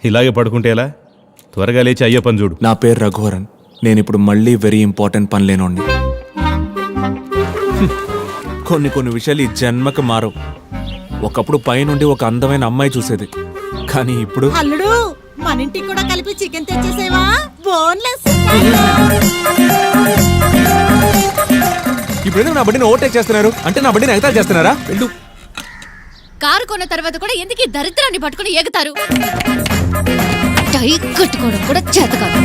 ఇలాగే పడుకుంటే ఎలా? త్వరగా లేచి అయ్యే పని చూడు. నా పేరు రఘువరన్. నేను ఇప్పుడు మళ్ళీ వెరీ ఇంపార్టెంట్ పని లేనోండి. కొన్ని విషయాలు ఈ జన్మకు మారవు. ఒకప్పుడు పైనుండి ఒక అందమైన అమ్మాయి చూసేది, కానీ ఇప్పుడు అల్లుడు మన ఇంటికి కూడా కలిపి చికెన్ తెచ్చేసేవా? బోన్లెస్. ఇప్పుడు ఎందుకు నా బండిని ఓవర్టేక్ చేస్తున్నారు? అంటే నా బండిని ఎగతాళి చేస్తున్నారా? వెళ్ళు. కారు కొన్న తర్వాత కూడా ఎందుకు ఈ దరిద్రాన్ని పట్టుకుని ఎగుతారు? టై కట్టుకోవడం కూడా చేత కాదు.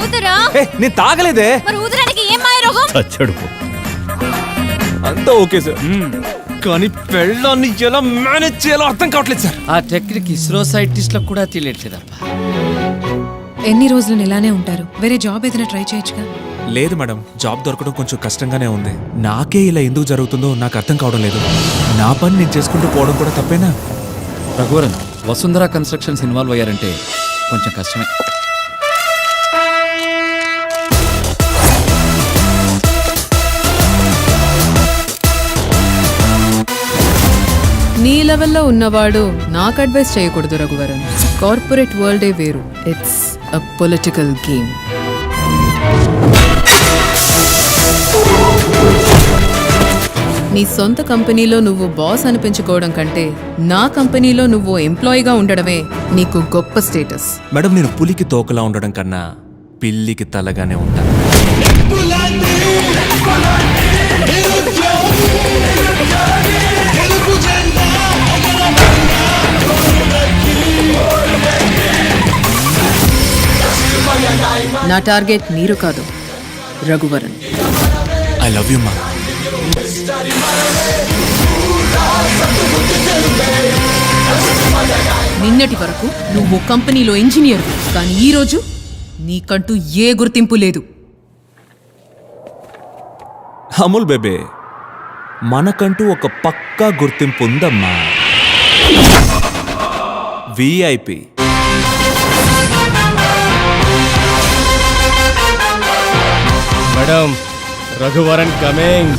ఊదరా? నేను తాగలేదే. మరి ఊదరానికి ఏం మాయ రోగం? చచ్చడు. అంతా ఓకే సార్, కానీ పెళ్ళాన్ని ఎలా మేనేజ్ చేయాలో అర్థం కావట్లేదు సార్. ఆ టెక్నిక్ ఇస్రో సైంటిస్ట్లకు కూడా తెలియట్లేదప్ప. ఎన్ని రోజులు ఇలానే ఉంటారు? వేరే జాబ్ ఏదైనా ట్రై చేయొచ్చుగా? లేదు మేడం, జాబ్ దొరకడం కొంచెం కష్టంగానే ఉంది. నాకే ఇలా ఎందుకు జరుగుతుందో నాకు అర్థం కావడం లేదు. నా పని నేను చేసుకుంటూ పోవడం కూడా తప్పేనా? రఘువరన్, వసుంధర కన్స్ట్రక్షన్స్ ఇన్వాల్వ్ అయ్యారంటే కొంచెం కష్టమే. నీ లెవెల్లో ఉన్నవాడు నాకు అడ్వైస్ చేయకూడదు రఘువరన్. కార్పొరేట్ వరల్డే వేరు. It's a political game. నీ సొంత కంపెనీలో నువ్వు బాస్ అనిపించుకోవడం కంటే నా కంపెనీలో నువ్వు ఎంప్లాయీగా ఉండడమే నీకు గొప్ప స్టేటస్. మేడం, నేను పులికి తోకలా ఉండడం కన్నా పిల్లికి తలగానే ఉంటాను. నా టార్గెట్ మీరు కాదు, రఘువరన్. ఐ లవ్ యూ మా. నిన్నటి వరకు నువ్వు కంపెనీలో ఇంజనీర్, కానీ ఈ రోజు నీకంటూ ఏ గుర్తింపు లేదు. అమూల్ బేబే, మనకంటూ ఒక పక్కా గుర్తింపు ఉందమ్మా. VIP. Madam, Raghuvaran coming.